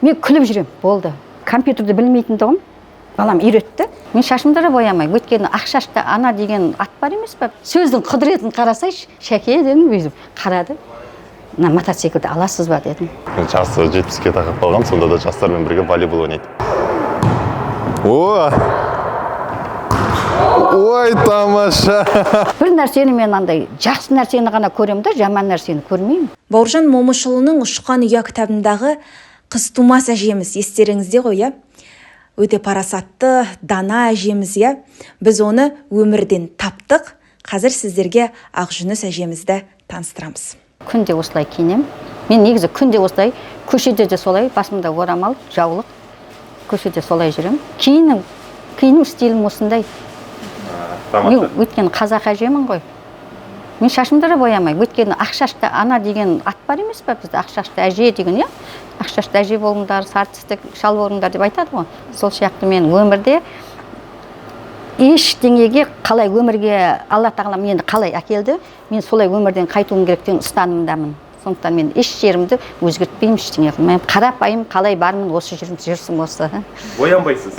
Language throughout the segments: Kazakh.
Мен күліп жүрем, болды. Компьютерді білмейтіндігім балам үйретті. Мен шашымды да боямаймын. Өйткені Ақшашта ана деген ат бар емес пе? Сөздің құдіретін қарасайшы, Шәке дедім, өзім қарады. Мына мотоциклді аласыз ба дедім. Жасы 70-ке тақап қалған, сонда да жастармен бірге волейбол ойнайды. Ой, тамаша! Бір нәрсені мен андай жақсы нәрсені ғана көремін да, жаман нәрсені көрмеймін. Бауыржан Момышұлының «Ұшқан ұя» кітабындағы қыз тумас әжеміз естеріңізде ғой, өте парасатты, дана әжеміз, біз оны өмірден таптық. Қазір сіздерге Ақжүніс әжемізді таныстырамыз. Күнде осылай киінем. Мен негізі күнде осылай, көшеде де солай, басымда орамал, жаулық. Көшеде солай жүрем. Киінім стилім осындай. Мен өйткені қазақ әжемін ғой. Мен шашымды да боямаймын. Өйткені Ақшашта ана деген ат бар емес пе? Бізде Ақшашта әже деген, Ақшашта әже болыңдар, сартистік шал болыңдар деп айтады ғой. Сол сияқты мен өмірде ештеңеге қалай өмірге Алла тағала мені қалай әкелді, мен солай өмірден қайтуым керек деген ұстанымдамын. Сондықтан мен еш жерімді өзгертпеймін, ештеңе қылмаймын. Қарапайым қалай бармын, осы жүрсім осы. Боянбайсыз?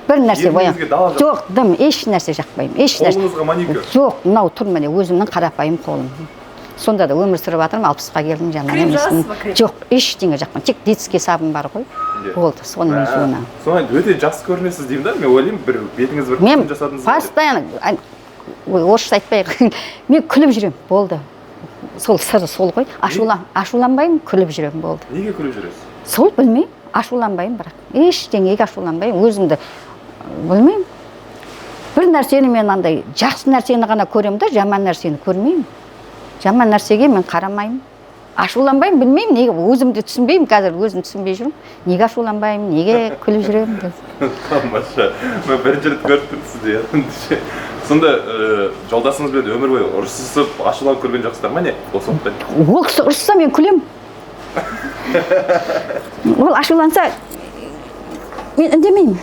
Бір нәрсе боям. Жоқ, дым, еш нәрсе жақпаймын. Қолыңызға маникюр? Жоқ, мынау тұр міне, өзімнің қарапайым қолым. Сонда да өмір сүріп жатырмын, 60-қа келдім, жаман емеспін. Жоқ, ештеңе жақпаймын. Тек детский сабын бар ғой. Болды, сонымен жуынамын. Соны өте жақсы көрінесіз деймін да, мен ойлаймын, бір бетіңіз бір күн жасадыңыз. Мен постоянно, орысша айтпай, мен күліп жүрем, болды. Сол сыры сол ғой. Ашуланбаймын, күліп жүрем, болды. Неге күліп жүресіз? Сол білмеймін, ашуланбаймын бірақ. Ештеңеге ашуланбаймын, өзімді білмеймін. Бір нәрсені мен андай жақсы нәрсені ғана көремін да, жаман нәрсені көрмеймін. Жаман нәрсеге мен қарамаймын. Ашуланбаймын, білмеймін, неге өзімді түсінбеймін, қазір өзім түсінбей жүрмін. Неге ашуланбаймын, неге күліп жүремін. Тамаша. Мен бірінші рет көріп тұрмын сізді. Сонда жолдасыңызбен өмір бойы ұрсысып, ашуланып көрген жоқсыздар ма не? Осы уақытта. Ол кісі ұрысса мен күлемін. Ол ашуланса мен үндемеймін.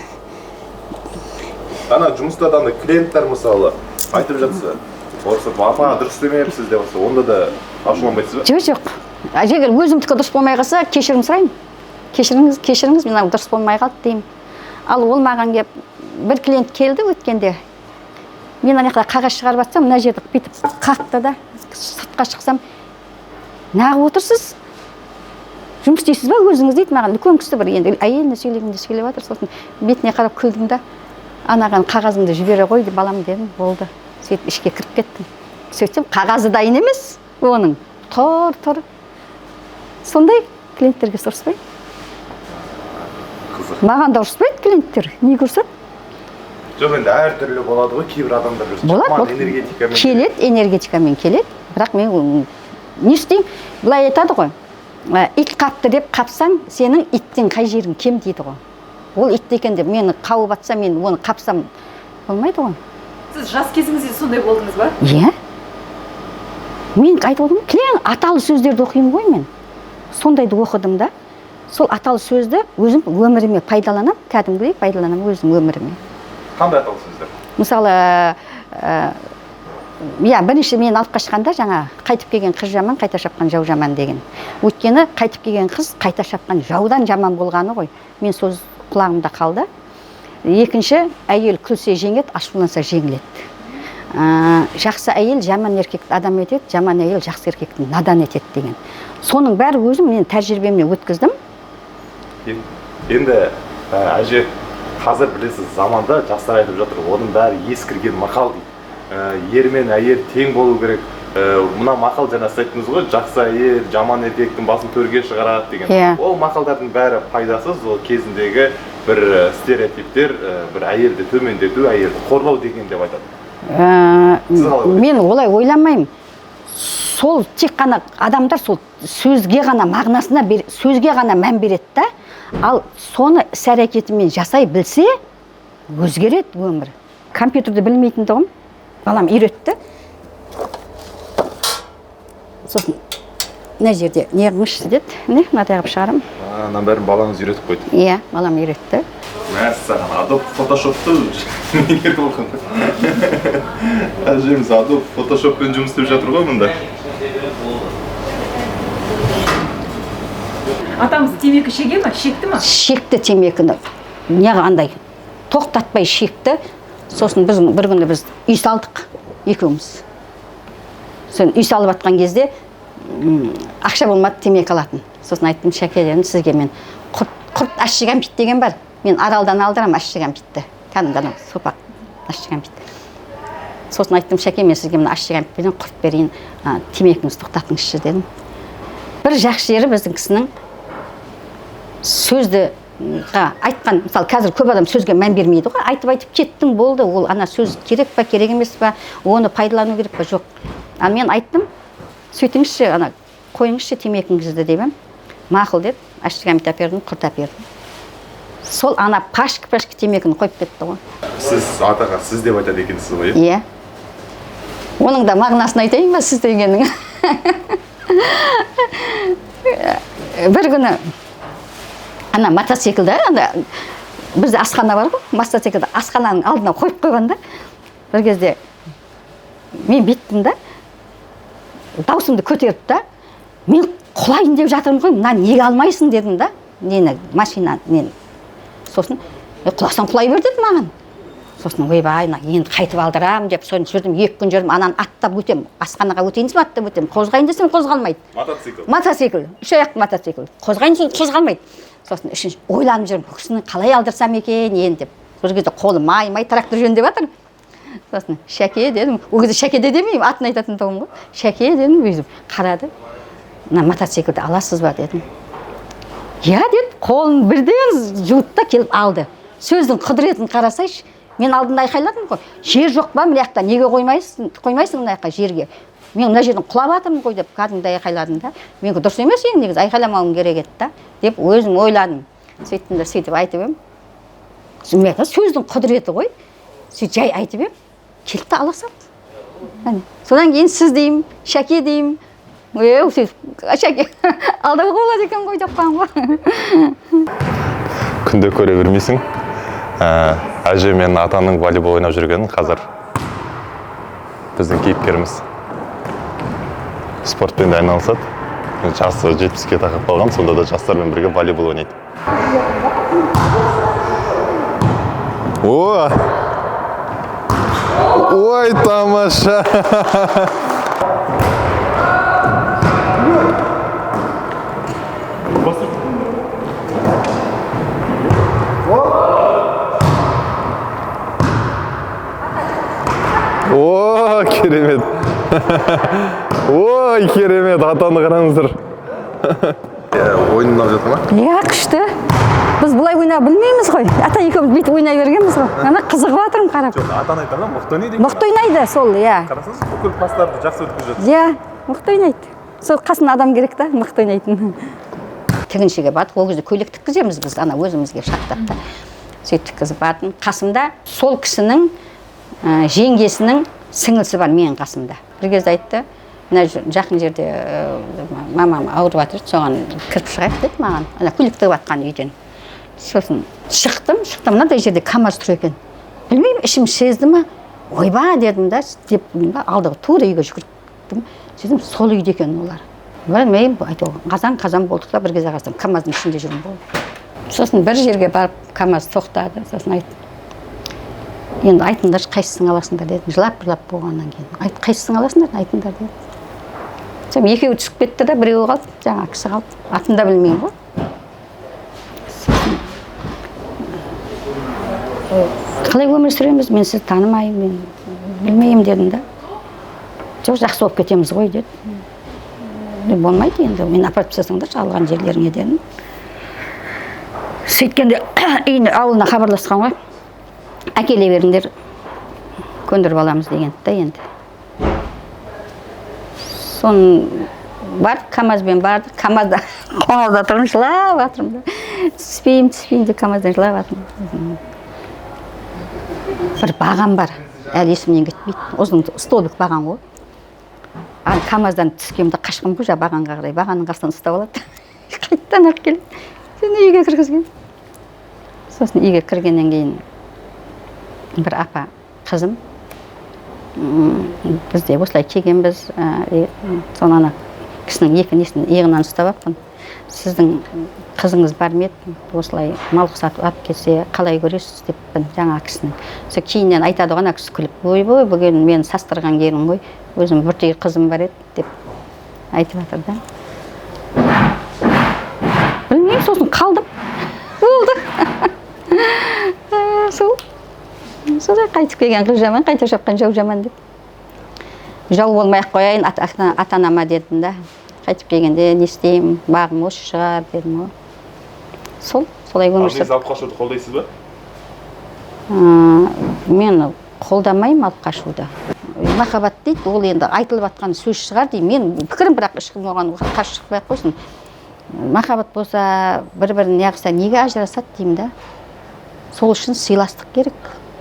Ана жұмыста да клиенттер мысалы айтып жатса, осы апа дұрыс істемепсіз деп болса, онда да ашуланбайсыз ба? Жоқ. Егер өзімдікі дұрыс болмай қалса, кешірім сұраймын. Кешіріңіз, мен дұрыс болмай қалды деймін. Ал ол маған келіп, бір клиент келді өткенде. Мен ана жақта қағаз шығарып жатсам, мына жерді бүйтіп қақты да, сыртқа шықсам, неғып отырсыз? Жұмыс істейсіз ба өзіңіз дейді маған. Үлкен кісі бір енді әйеліне сөйлеп жатыр, сосын бетіне қарап күлдім да. Анаған қағазымды жібере қой деп балам дедім, болды. Сөйтіп ішке кіріп кеттім. Сөйтсем қағазы дайын емес, оның. Тұр. Сондай клиенттерге ұрыспайды. Қызық. Маған да ұрыспайды клиенттер. Не көрсет? Жоқ, енді әртүрлі болады ғой, кейбір адамдар болады. Келеді, энергетикамен келеді. Бірақ мен не істеймін? Былай айтады ғой. Ит қапты деп қапсаң, сенің иттен қай жерің кем дейді ғой. Ол ит екен деп мені қауып атса, мен оны қапсам болмайды ғой. Сіз жас кезіңізде сондай болдыңыз ба? Иә. Мен айтып отырмын, кілең аталы сөздерді оқимын ғой мен. Сондайды оқыдым да. Сол аталы сөзді өзім өміріме пайдаланам, кәдімгідей пайдаланам өзім өміріме. Қандай аталы сөздер? Мысалы, бірінші мен алып қашқанда жаңа қайтып келген қыз жаман, қайта шапқан жау жаман деген. Өйткені қайтып келген қыз қайта шапқан жаудан жаман болғаны ғой. Мен сөз құлағымда қалды. Екінші, әйел күлсе жеңеді, ашуланса жеңіледі. Жақсы әйел жаман еркекті адам етеді, жаман әйел жақсы еркекті надан етеді деген. Соның бәрі өзім мен тәжірибеммен өткіздім. Енді әже, қазір білесіз, заманда жастар айтып жатыр, оның бәрі ескірген мақал дейді. Ер мен әйел тең болу керек. Мына мақал жаңа айттыңыз ғой, жақсы әйел жаман еркектің басын төрге шығарады деген. Ол мақалдардың бәрі пайдасыз, ол кезіндегі бір стереотиптер, бір әйелді төмендету, әйелді қорлау деген деп айтады. Мен олай ойламаймын. Сол тек қана адамдар сол сөзге ғана мағынасына сөзге ғана мән береді да, ал соны іс-әрекетімен жасай білсе, өзгереді өмір. Компьютерді білмейтіндігім балам үйретті. Сосын мына жерде не қылыңызшы деді, мынадай қылып шығарам. Ананың бәрін балаңыз үйретіп қойды. Иә, балам үйретті. Мәссаған, Adobe Photoshop'ты меңгеріп алған. Әжеміз Adobe Photoshop'пен жұмыс істеп жатыр ғой мұнда. Атамыз темекі шеге ма? Шекті ма? Шекті темекіні. Неға андай тоқтатпай шекті. Сосын бір күні біз үй салдық екеуміз. Сосын үй салып атқан кезде ақша болмады темекі алатын. Сосын айттым, Шәке дедім, сізге мен құрт ащы кәмпит деген бар. Мен Аралдан алдырам ащы кәмпитті. Кәдімгі сопақ ащы кәмпит. Сосын айттым, Шәке, мен сізге мына ащы кәмпитпен құрт берейін, темекіңізді тоқтатыңызшы дедім. Бір жақсы жері біздің кісінің сөзді айтқан, мысалы қазір көп адам сөзге мән бермейді ғой, айтып кеттің болды, ол ана сөз керек па, керек емес па, оны пайдалану керек па, жоқ. Ал мен айттым, сөйтіңізші, ана қойыңызшы темекіңізді деймін. Мақұл деп, ащы кәмпит әпердім, құрт әпердім. Сол ана пашкі темекіні қойып кетті ғой. Сіз атаға сіз деп айтады екенсіз ғой? Иә. Оның да мағынасын айтайын ба сіз дегенің? Бір күні ана мотоциклді, бізде асхана бар ғой, мотоциклді асхананың алдына қойып қойғанда, бір кезде мен беттім да, даусымды көтеріп та, мен құлайын деп жатырмын ғой, мына неге алмайсың дедім да, машина, сосын, құласаң құлай бер деді маған. Сосын, ойбай, енді қайтып алдырам деп, соны жүрдім, 2 күн жүрдім, ананы аттап өтем, асханаға өтейін десем, аттап өтем, қозғайын десем, қозғалмайды. Мотоцикл, 3 аяқты мотоцикл, қозғайын десем, қозғалмайды. Сосын, үшінші, ойланып жүрмін, кісіні қалай алдырсам екен, енді деп, бір кезде қолым май трактор жөндеп жатыр. Сосын, Шәке дедім, ол кезде Шәке де демеймін, атын айтатын тұғым ғой. Шәке дедім, өзім қарады, мына мотоциклді аласыз ба дедім. Я деді, қолын бірден жуытта келіп алды. Сөздің құдіретін қарасайшы. Мен алдында айқайладым ғой, жер жоқ па, мына жақта неге қоймайсың мына жаққа жерге. Мен мына жерден құлап жатырмын ғой деп кәдімгідей айқайладым да. Мен дұрыс емес ең негізі айқайламауым керек еді да деп өзім ойладым. Сөйтіп айтып ем. Сөздің құдіреті ғой. Сөйтіп жай айтып ем. Келді ала салды. Содан кейін сіз деймін, Шәке деймін. Шәке алдауға болады екен ғой деп қалған ғой. Күнде көре бермейсің. Әже мен атаның волейбол ойнап жүргенін қазір біздің кейіпкеріміз спортпен де айналысады. Жасы 70-ке тақап қалған, сонда да жастармен бірге волейбол ойнайды. Ой, тамаша! О, керемет. Ой, керемет, атаны қараңыздар. Ойын ұнап жатыр ма? Иә, күшті. Біз бұлай ойнап білмейміз ғой. Ата екеуміз бүйтіп ойнай бергенбіз ғой. Ана қызығып жатырмын қарап. Жоқ, атаны айтқанда мықты ойнайды екен. Мықты ойнайды сол, иә. Қарасаңыз, бүкіл пастарды жақсы өткізіп жатыр. Иә, мықты ойнайды. Сол қасына адам керек та, мықты ойнайтын. Тігіншіге бардық, ол кезде көйлек тіккіземіз біз, ана өзімізге шақтап та. Сөйтіп тіккізіп бардым. Қасымда сол кісінің жеңгесінің сіңілісі бар менің қасымда. Бір кезде айтты, мына жақын жерде мамам ауырып жатыр, соған кіріп шығайық деді маған. Ана көйлек тігіп жатқан үйден. Сосын шықтым, мынадай жерде КамАЗ тұр екен. Білмеймін, ішім сезді ма? Ойба дедім да, деп алдығы тура үйге жүгірдім. Сөйтіп сол үйде екен олар. Білмеймін, қазан болдық та, бір кезде қарасам КамАЗдың ішінде жүрмін болды. Сосын бір жерге барып КамАЗ тоқтады, сосын айтты. Енді айтыңдар, қайсысын аласыңдар дедім. Жылап болғаннан кейін. Қайсысын аласыңдар, айтыңдар деді. Сен екеуі түсіп кетті да, біреуі қалды, жаңа кісі қалды. Атын да білмеймін ғой. Қалай өмір сүреміз, мен сізді танымаймын, мен білмеймін дедім да. Жоқ, жақсы болып кетеміз ғой деді. Болмайды енді, мен апарып тастасаңдар, алған жерлеріңе дедім. Сөйткенде ауылына хабарласқан ғой. Әкеле беріңдер, көндіріп аламыз деген да енді. Соны бардық, КамАЗбен бардық, КамАЗда тұрмын, жылап жатырмын да. Түспеймін деп КамАЗдан жылап жатырмын. Бір баған бар, әлі есімнен кетпейді. Осының столбик баған ғой. КамАЗдан түскенімді қашқым ғой, бағанға қарай, бағанның қасынан ұстап алады. Қайттан ақ келді. Сені үйге кіргізген. Сосын үйге кіргеннен кейін бір апа қызым, бізде осылай келгенбіз, соны ана кісінің екі несін иығынан ұстап аппын. сіздің қызыңыз бар ма еді осылай мал сатып алып келсе қалай көресіз деппін жаңағы кісінің. Сол кейіннен айтады ғой ана кісі күліп, ойбой бүгін мен састырған келін ғой, өзім бір түйір қызым бар еді деп айтып жатыр да. Білмеймін, сосын қалдым. Болды. Солай қайтып келген қыз жаман, қайта шапқан жау жаман деп. Жау болмай-ақ қояйын ата-анама дедім да. Қайтып келгенде не істеймін, бағым осы шығар дедім ғой. Солай өмір сүріп. Алып қашуды қолдайсыз ба? Мен қолдамаймын алып қашуды. Махаббат дейді, ол енді айтылып жатқан сөз шығар дейді. Мен пікірім, бірақ ешкім оған қарсы шықпай ақ қойсын. Махаббат болса, бір-бірін неғылса неге ажырасады деймін да. Сол үшін сыйластық керек.